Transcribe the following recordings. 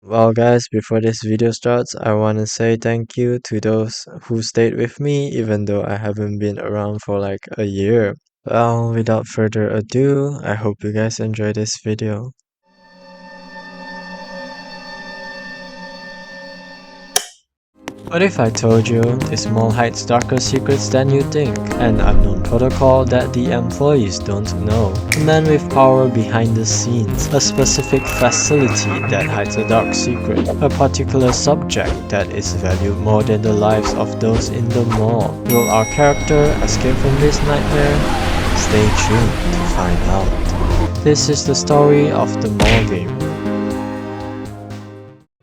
Well guys, before this video starts, I want to say thank you to those who stayed with me even though I haven't been around for like a year. Well, without further ado, I hope you guys enjoy this video. What if I told you this mall hides darker secrets than you think? An unknown protocol that the employees don't know. A man with power behind the scenes. A specific facility that hides a dark secret. A particular subject that is valued more than the lives of those in the mall. Will our character escape from this nightmare? Stay tuned to find out. This is the story of the mall game.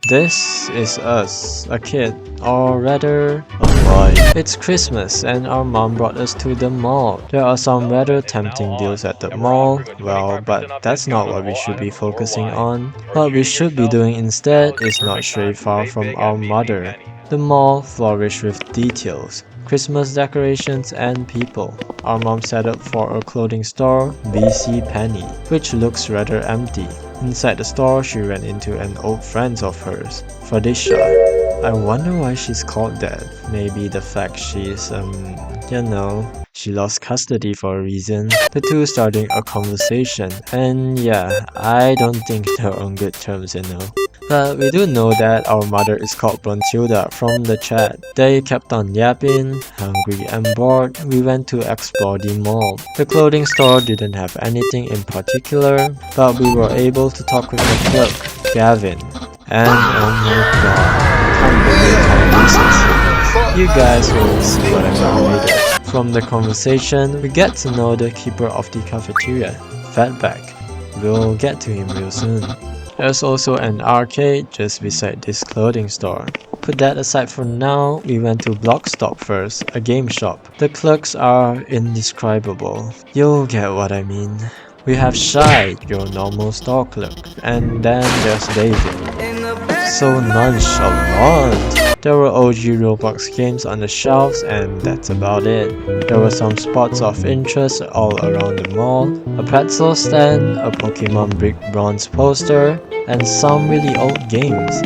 This is us, a kid, or rather, a boy. It's Christmas and our mom brought us to the mall. There are some rather tempting deals at the mall, well, but that's not what we should be focusing on. What we should be doing instead is not stray far from our mother. The mall flourished with details, Christmas decorations and people. Our mom set up for a clothing store, BC Penny, which looks rather empty. Inside the store, she ran into an old friend of hers, Felicia. I wonder why she's called that. Maybe the fact she's, she lost custody for a reason. The two starting a conversation, and yeah, I don't think they're on good terms, But we do know that our mother is called Bruntilda from the chat. They kept on yapping, hungry and bored. We went to explore the mall. The clothing store didn't have anything in particular, but we were able to talk with the clerk, Gavin. And oh my god, can't believe how useless he is. You guys will see what I mean later. From the conversation, we get to know the keeper of the cafeteria, Fatback. We'll get to him real soon. There's also an arcade just beside this clothing store. Put that aside for now, we went to Blockstop first, a game shop. The clerks are indescribable. You'll get what I mean. We have Shy, your normal store clerk, and then there's David. So nonchalant. There were OG Roblox games on the shelves and that's about it. There were some spots of interest all around the mall, a pretzel stand, a Pokemon Brick Bronze poster, and some really old games.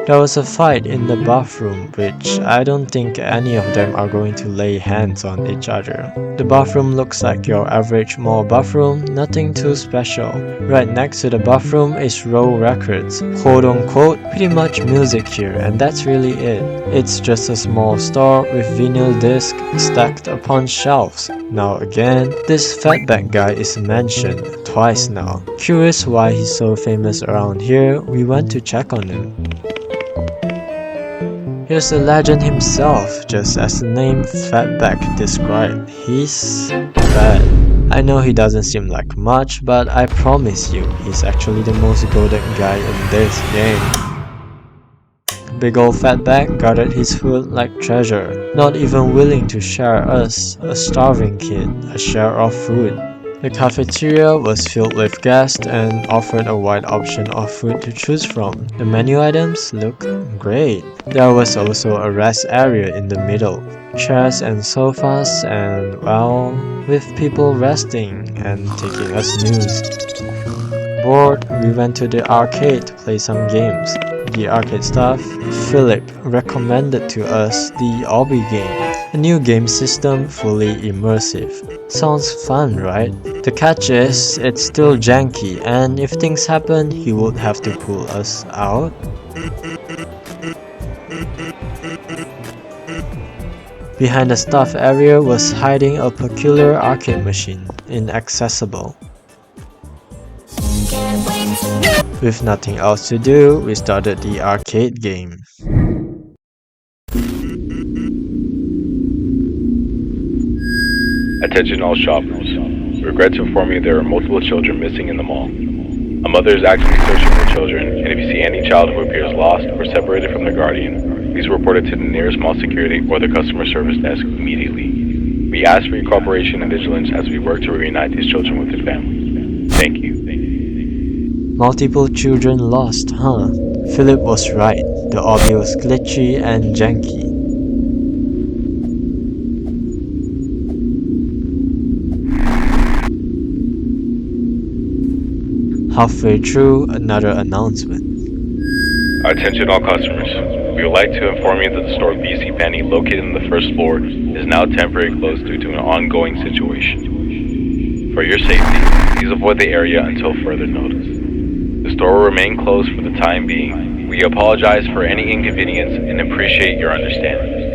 There was a fight in the bathroom, which I don't think any of them are going to lay hands on each other. The bathroom looks like your average mall bathroom, nothing too special. Right next to the bathroom is Row Records, quote unquote, pretty much music here, and that's really it. It's just a small store with vinyl discs stacked upon shelves. Now again, this fatback guy is mentioned twice now. Curious why he's so famous around here, we went to check on him. Here's the legend himself, just as the name Fatback described. He's fat. I know he doesn't seem like much, but I promise you, he's actually the most goated guy in this game. Big ol' Fatback guarded his food like treasure, not even willing to share us, a starving kid, a share of food. The cafeteria was filled with guests and offered a wide option of food to choose from. The menu items looked great. There was also a rest area in the middle, chairs and sofas and, well, with people resting and taking a snooze. Bored, we went to the arcade to play some games. The arcade staff, Philip, recommended to us the Obby game, a new game system fully immersive. Sounds fun, right? The catch is, it's still janky, and if things happen, he would have to pull us out. Behind the staff area was hiding a peculiar arcade machine, inaccessible. With nothing else to do, we started the arcade game. Attention all shoppers. Regret to inform you there are multiple children missing in the mall. A mother is actively searching for children, and if you see any child who appears lost or separated from their guardian, please report it to the nearest mall security or the customer service desk immediately. We ask for your cooperation and vigilance as we work to reunite these children with their families. Thank you. Multiple children lost, huh? Philip was right. The audio was glitchy and janky. Halfway through, another announcement. Attention all customers. We would like to inform you that the store BC Penny located on the first floor is now temporarily closed due to an ongoing situation. For your safety, please avoid the area until further notice. The store will remain closed for the time being. We apologize for any inconvenience and appreciate your understanding.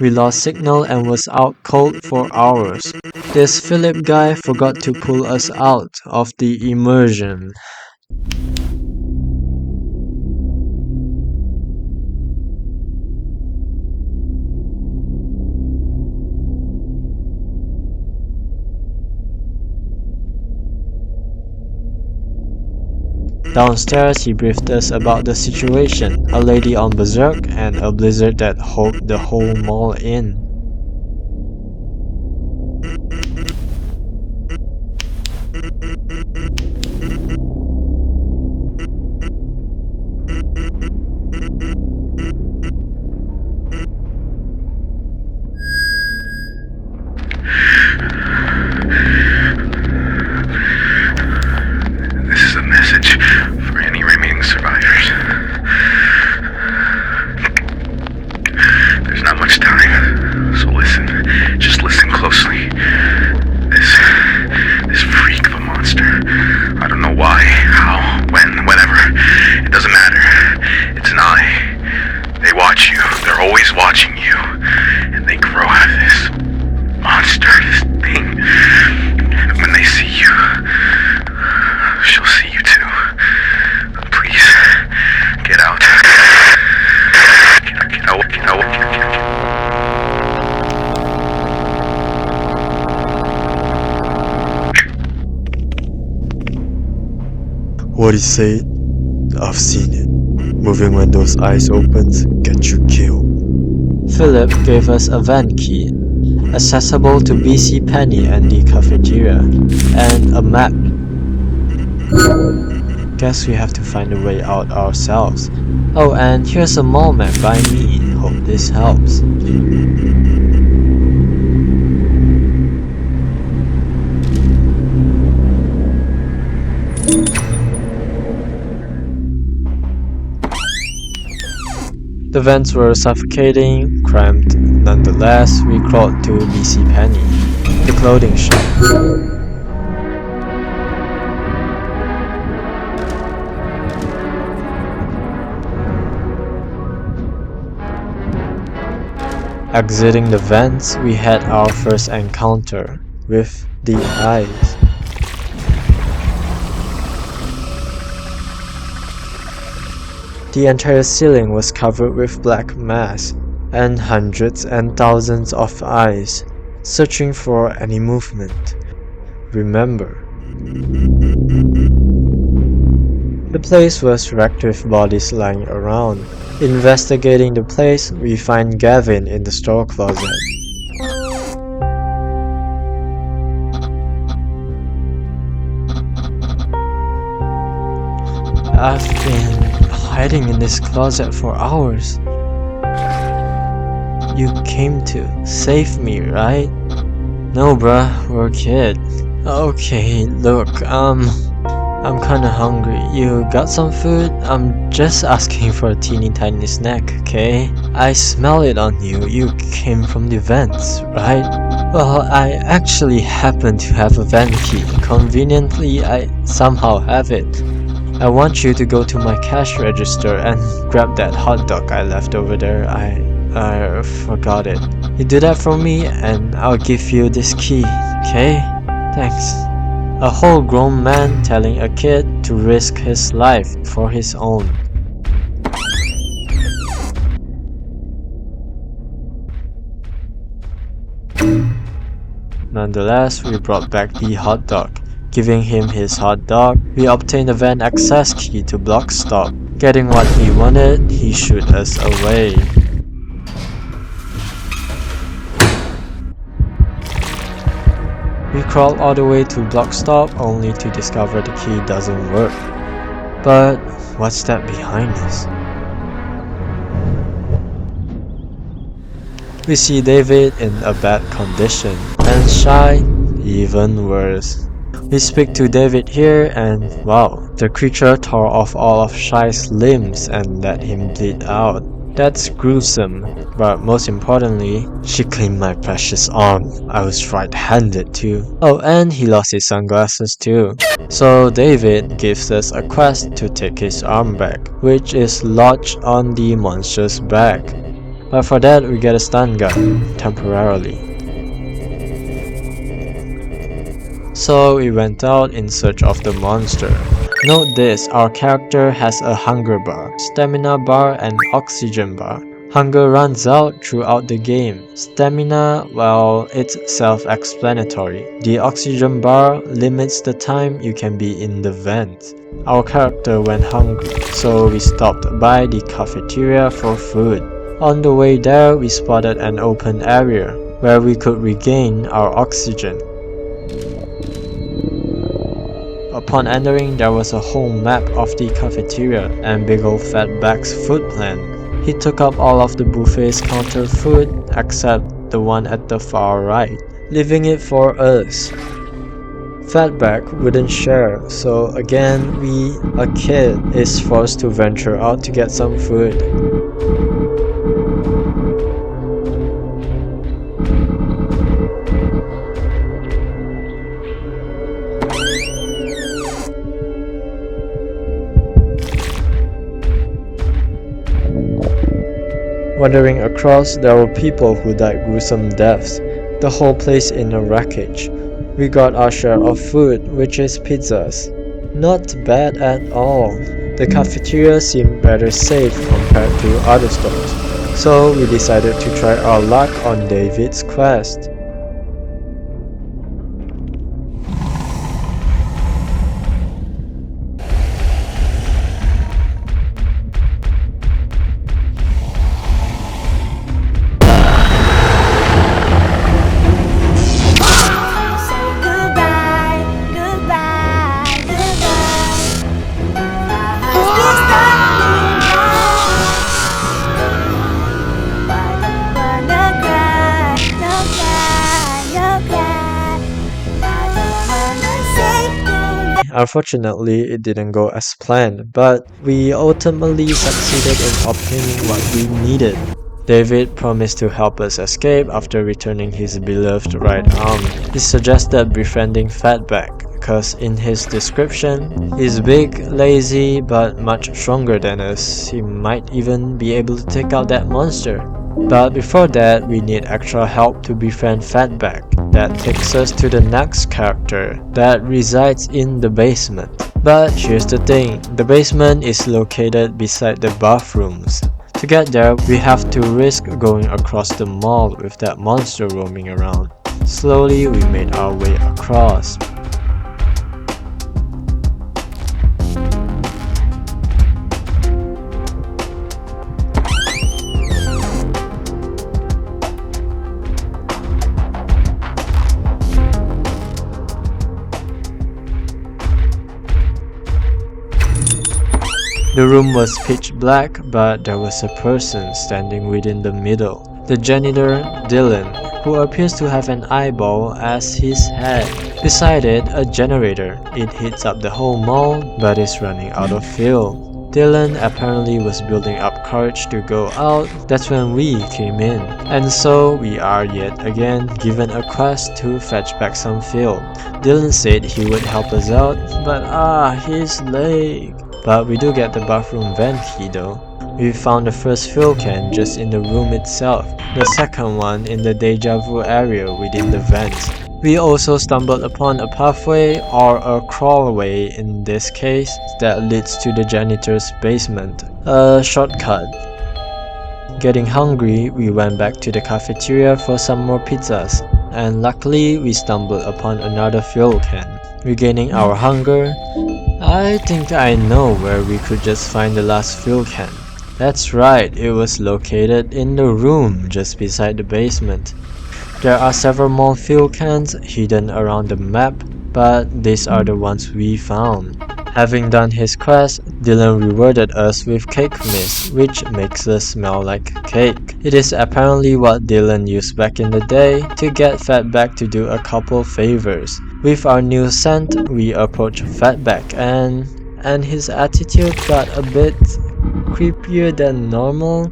We lost signal and was out cold for hours. This Philip guy forgot to pull us out of the immersion. Downstairs, he briefed us about the situation, a lady on berserk and a blizzard that holed the whole mall in. This is a message for any remaining survivors. There's not much time, so listen. Just listen closely. This freak of a monster. I don't know why, how, when, whenever. It doesn't matter. It's an eye. They watch you. They're always watching you. And they grow out of this monster, this thing. And when they see you, she'll see you too. Please, get out. Get out. What he said? I've seen it. Moving when those eyes opens, get you killed. Philip gave us a van key, accessible to BC Penny and the cafeteria, and a map. Guess we have to find a way out ourselves. Oh, and here's a mall map by me. Hope this helps. The vents were suffocating, cramped. Nonetheless, we crawled to BC Penny, the clothing shop. Exiting the vents, we had our first encounter with the eyes. The entire ceiling was covered with black mass, and hundreds and thousands of eyes, searching for any movement. Remember, the place was wrecked with bodies lying around. Investigating the place, we find Gavin in the store closet. I've been hiding in this closet for hours. You came to save me, right? No bruh, we're kids. Okay, look, I'm kinda hungry. You got some food? I'm just asking for a teeny tiny snack, okay? I smell it on you. You came from the vents, right? Well, I actually happen to have a van key. Conveniently, I somehow have it. I want you to go to my cash register and grab that hot dog I left over there. I forgot it. You do that for me and I'll give you this key, okay? Thanks. A whole grown man telling a kid to risk his life for his own. Nonetheless, we brought back the hot dog. Giving him his hot dog, we obtained a van access key to block stop. Getting what he wanted, he shoot us away. We crawled all the way to block stop only to discover the key doesn't work. But what's that behind us? We see David in a bad condition, and Shy even worse. We speak to David here and wow, the creature tore off all of Shy's limbs and let him bleed out. That's gruesome, but most importantly, she cleaned my precious arm. I was right-handed too. Oh, and he lost his sunglasses too. So David gives us a quest to take his arm back, which is lodged on the monster's back. But for that, we get a stun gun, temporarily. So we went out in search of the monster. Note this, our character has a hunger bar, stamina bar and oxygen bar. Hunger runs out throughout the game. Stamina, well, it's self-explanatory. The oxygen bar limits the time you can be in the vent. Our character went hungry, so we stopped by the cafeteria for food. On the way there, we spotted an open area where we could regain our oxygen. Upon entering, there was a whole map of the cafeteria and big ol' Fatback's food plan. He took up all of the buffet's counter food except the one at the far right, leaving it for us. Fatback wouldn't share, so again a kid is forced to venture out to get some food. Wandering across, there were people who died gruesome deaths, the whole place in a wreckage. We got our share of food, which is pizzas. Not bad at all. The cafeteria seemed better safe compared to other stores, so we decided to try our luck on David's quest. Unfortunately, it didn't go as planned, but we ultimately succeeded in obtaining what we needed. David promised to help us escape after returning his beloved right arm. He suggested befriending Fatback, cause in his description, he's big, lazy, but much stronger than us. He might even be able to take out that monster. But before that, we need extra help to befriend Fatback. That takes us to the next character that resides in the basement. But here's the thing, the basement is located beside the bathrooms. To get there, we have to risk going across the mall with that monster roaming around. Slowly, we made our way across. The room was pitch black, but there was a person standing within the middle. The janitor, Dylan, who appears to have an eyeball as his head. Beside it, a generator. It heats up the whole mall, but is running out of fuel. Dylan apparently was building up courage to go out. That's when we came in. And so we are yet again given a quest to fetch back some fuel. Dylan said he would help us out, but his leg. But we do get the bathroom vent key though. We found the first fuel can just in the room itself, the second one in the deja vu area within the vents. We also stumbled upon a pathway, or a crawlway in this case, that leads to the janitor's basement. A shortcut. Getting hungry, we went back to the cafeteria for some more pizzas, and luckily we stumbled upon another fuel can. Regaining our hunger, I think I know where we could just find the last fuel can. That's right, it was located in the room just beside the basement. There are several more fuel cans hidden around the map, but these are the ones we found. Having done his quest, Dylan rewarded us with cake mist, which makes us smell like cake. It is apparently what Dylan used back in the day to get Fatback to do a couple favors. With our new scent, we approached Fatback and his attitude got a bit creepier than normal.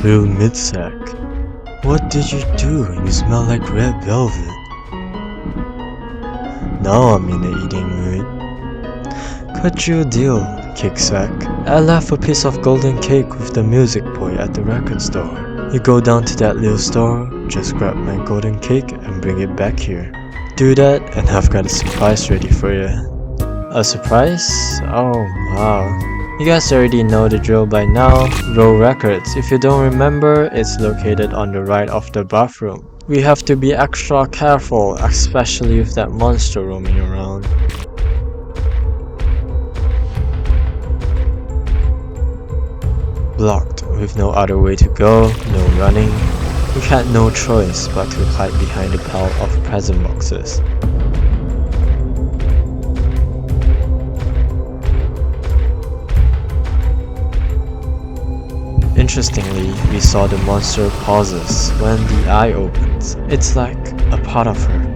Lil Midsack, what did you do? You smell like red velvet. Now I'm in the eating mood. Cut you a deal, cake sack. I left a piece of golden cake with the music boy at the record store. You go down to that little store, just grab my golden cake and bring it back here. Do that and I've got a surprise ready for you. A surprise? Oh wow. You guys already know the drill by now. Row Records. If you don't remember, it's located on the right of the bathroom. We have to be extra careful, especially with that monster roaming around. Blocked, with no other way to go, no running. We had no choice but to hide behind a pile of present boxes. Interestingly, we saw the monster pauses when the eye opens. It's like a part of her.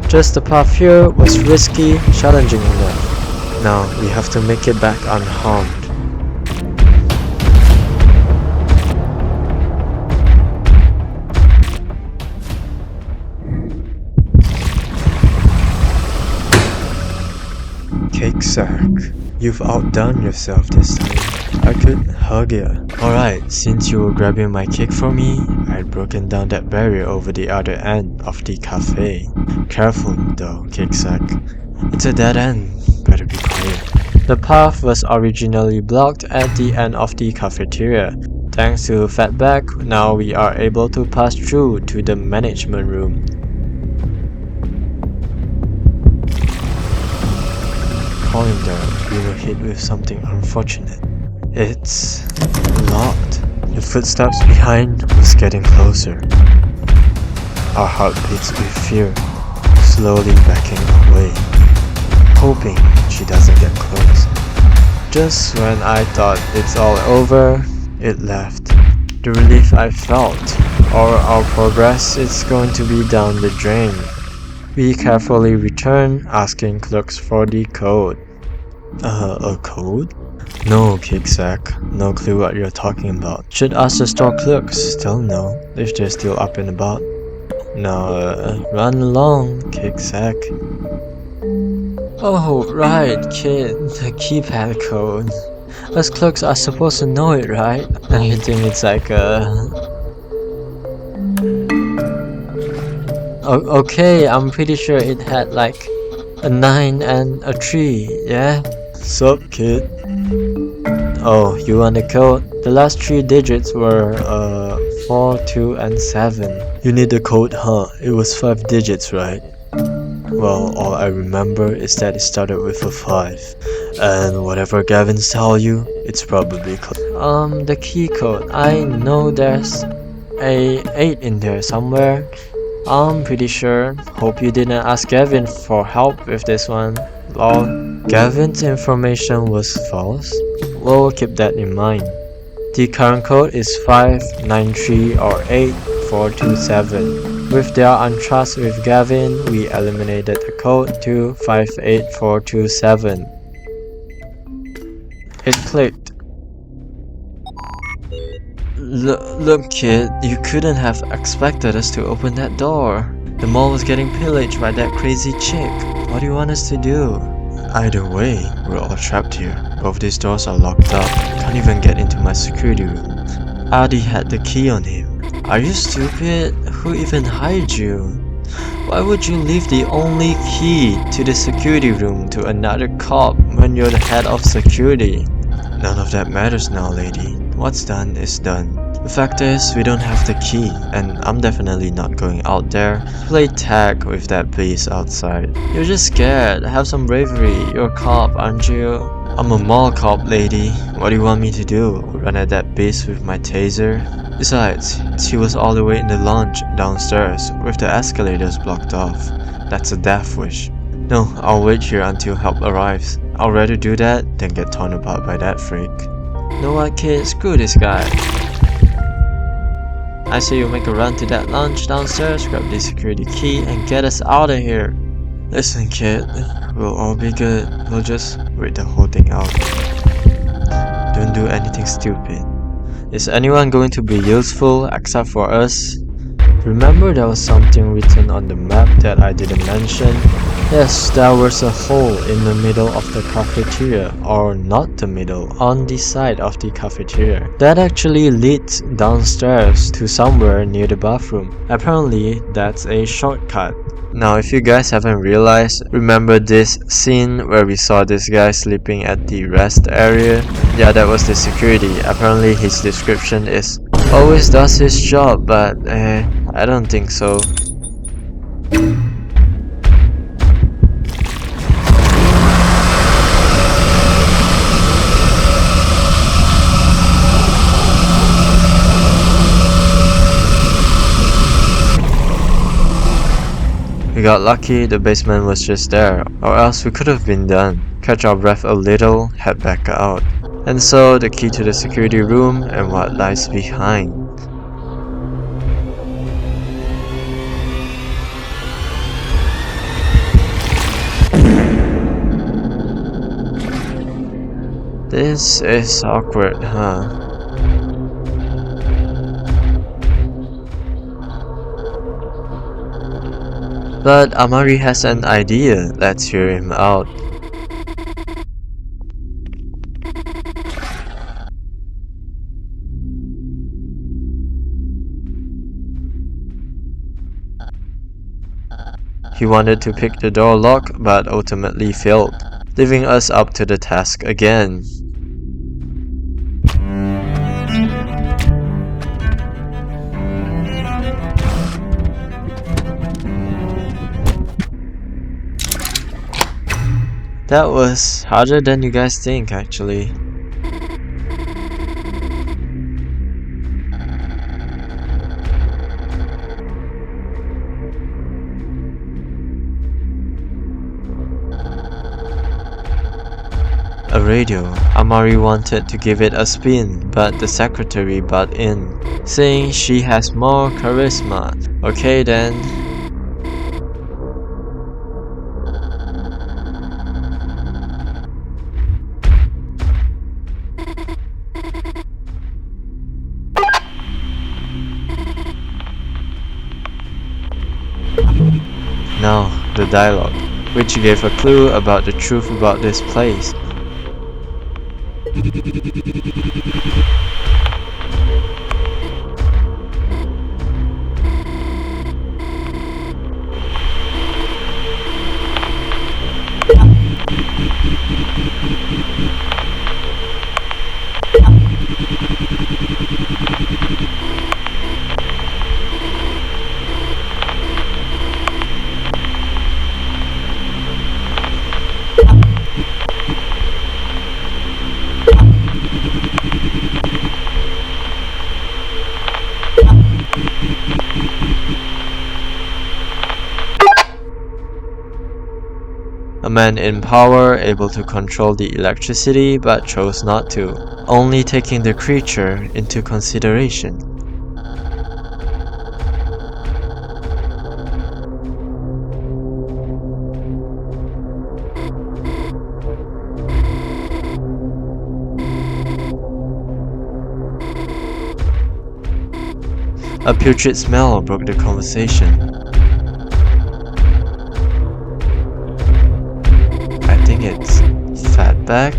Just the path here was risky, challenging enough. Now we have to make it back unharmed. Cake sack, you've outdone yourself this time. I could hug you. Alright, since you were grabbing my cake for me, I'd broken down that barrier over the other end of the cafe. Careful though, cake sack. It's a dead end. Better be quiet. The path was originally blocked at the end of the cafeteria. Thanks to Fatback, now we are able to pass through to the management room. Calling there, we were hit with something unfortunate. It's locked. The footsteps behind was getting closer. Our heart beats with fear, slowly backing away, hoping she doesn't get close. Just when I thought it's all over, it left. The relief I felt, or our progress is going to be down the drain. We carefully return, asking clerks for the code. A code? No, cake sack. No clue what you're talking about. Should ask the store clerks. They'll know if they're still up and about. Now, run along, cake sack. Oh, right, kid. The keypad code. Us clerks are supposed to know it, right? I think it's like okay, I'm pretty sure it had like A 9 and a 3, yeah? Sup, kid? Oh, you want the code? The last 3 digits were 4, 2, and 7. You need the code, huh? It was 5 digits, right? Well, all I remember is that it started with a 5. And whatever Gavin's tell you, it's probably the key code. I know there's a 8 in there somewhere. I'm pretty sure. Hope you didn't ask Gavin for help with this one. Lol. Gavin's information was false? We'll keep that in mind. The current code is 593 or 8427. With their untrust with Gavin, we eliminated the code to 58427. It clicked. Look kid, you couldn't have expected us to open that door. The mall was getting pillaged by that crazy chick. What do you want us to do? Either way, we're all trapped here. Both these doors are locked up. Can't even get into my security room. Adi had the key on him. Are you stupid? Who even hired you? Why would you leave the only key to the security room to another cop when you're the head of security? None of that matters now, lady. What's done is done. The fact is, we don't have the key, and I'm definitely not going out there to play tag with that beast outside. You're just scared. Have some bravery. You're a cop, aren't you? I'm a mall cop, lady. What do you want me to do? Run at that beast with my taser? Besides, she was all the way in the lounge downstairs with the escalators blocked off. That's a death wish. No, I'll wait here until help arrives. I'd rather do that than get torn apart by that freak. Know what, kid? Screw this guy. I say you make a run to that lounge downstairs, grab the security key, and get us out of here. Listen, kid, we'll all be good. We'll just wait the whole thing out. Don't do anything stupid. Is anyone going to be useful except for us? Remember there was something written on the map that I didn't mention? Yes, there was a hole in the middle of the cafeteria, or not the middle, on the side of the cafeteria. That actually leads downstairs to somewhere near the bathroom. Apparently, that's a shortcut. Now, if you guys haven't realized, remember this scene where we saw this guy sleeping at the rest area? Yeah, that was the security. Apparently, his description is always does his job, but I don't think so. We got lucky, the basement was just there, or else we could have been done. Catch our breath a little, head back out. And so, the key to the security room and what lies behind. This is awkward, huh? But Amari has an idea, let's hear him out. He wanted to pick the door lock, but ultimately failed, leaving us up to the task again. That was harder than you guys think, actually. A radio. Amari wanted to give it a spin, but the secretary butt in, saying she has more charisma. Okay then. Now, the dialogue, which gave a clue about the truth about this place. A man in power, able to control the electricity, but chose not to, only taking the creature into consideration. A putrid smell broke the conversation. I think it's fatback.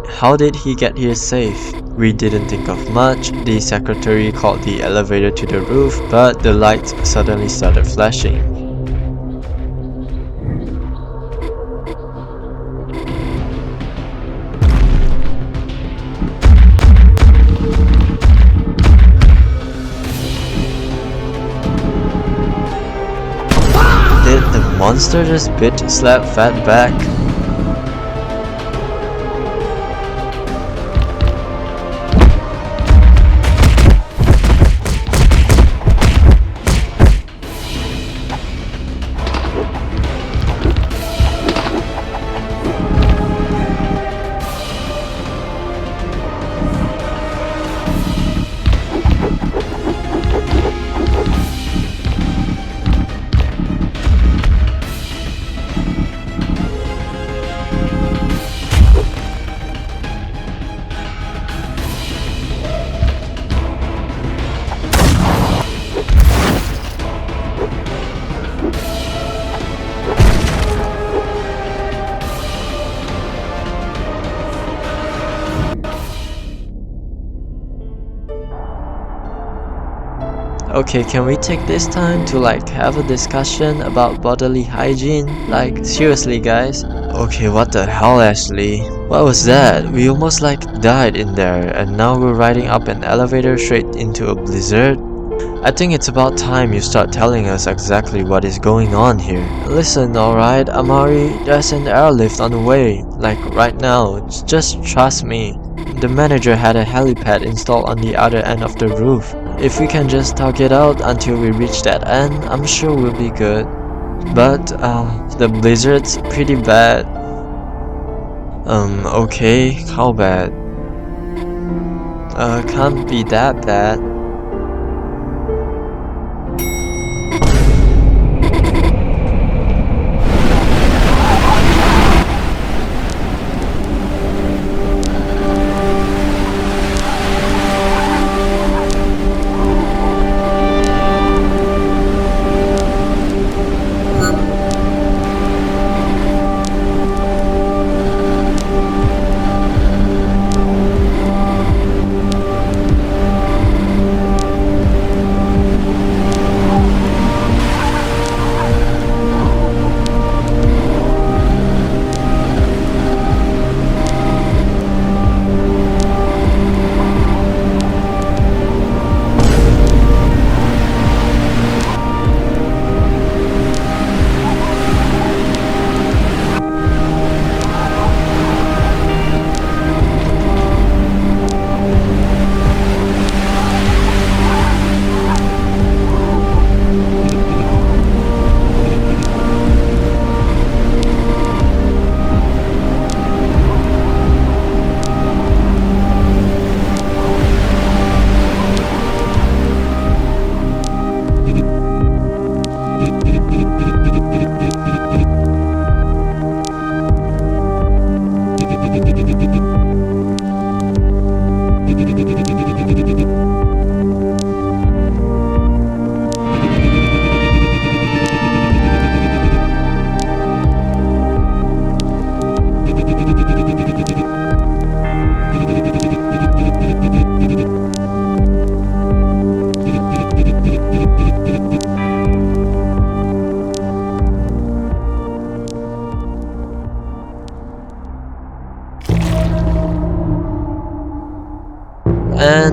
How did he get here safe? We didn't think of much. The secretary called the elevator to the roof, but the lights suddenly started flashing. Did the monster just bitch slap Fatback? Okay, can we take this time to have a discussion about bodily hygiene? Seriously guys? Okay, what the hell Ashley? What was that? We almost died in there and now we're riding up an elevator straight into a blizzard? I think it's about time you start telling us exactly what is going on here. Listen, alright, Amari, there's an airlift on the way. Right now, just trust me. The manager had a helipad installed on the other end of the roof. If we can just talk it out until we reach that end, I'm sure we'll be good. But, the blizzard's pretty bad. Okay, how bad? Can't be that bad.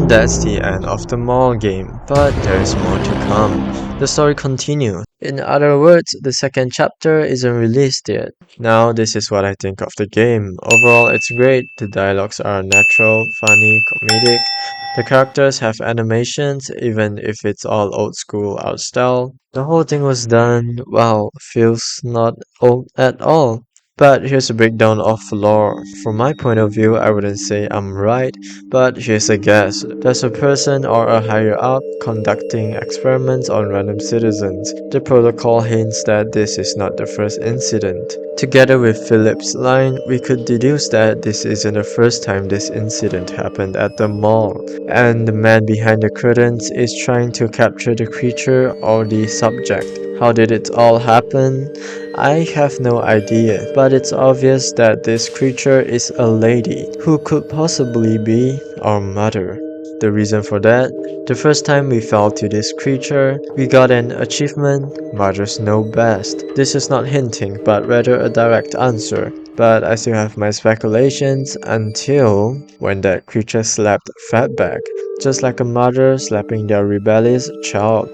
And that's the end of the mall game, but there's more to come. The story continues. In other words, the second chapter isn't released yet. Now, this is what I think of the game. Overall, it's great. The dialogues are natural, funny, comedic. The characters have animations, even if it's all old school art style. The whole thing was done, well, feels not old at all. But here's a breakdown of lore. From my point of view, I wouldn't say I'm right, but here's a guess. There's a person or a higher up conducting experiments on random citizens. The protocol hints that this is not the first incident. Together with Philip's line, we could deduce that this isn't the first time this incident happened at the mall, and the man behind the curtains is trying to capture the creature or the subject. How did it all happen? I have no idea, but it's obvious that this creature is a lady who could possibly be our mother. The reason for that? The first time we fell to this creature, we got an achievement, Mothers Know Best. This is not hinting, but rather a direct answer. But I still have my speculations until when that creature slapped Fatback, just like a mother slapping their rebellious child.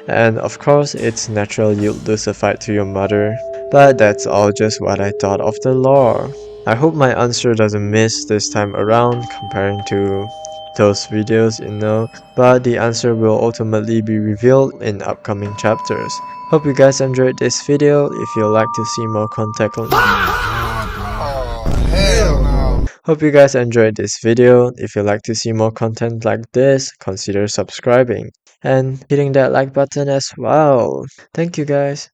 And of course, it's natural you'd lose a fight to your mother. But that's all just what I thought of the lore. I hope my answer doesn't miss this time around comparing to those videos, but the answer will ultimately be revealed in upcoming chapters. Hope you guys enjoyed this video. If you'd like to see more content Hope you guys enjoyed this video. If you'd like to see more content like this, consider subscribing and hitting that like button as well. Thank you guys.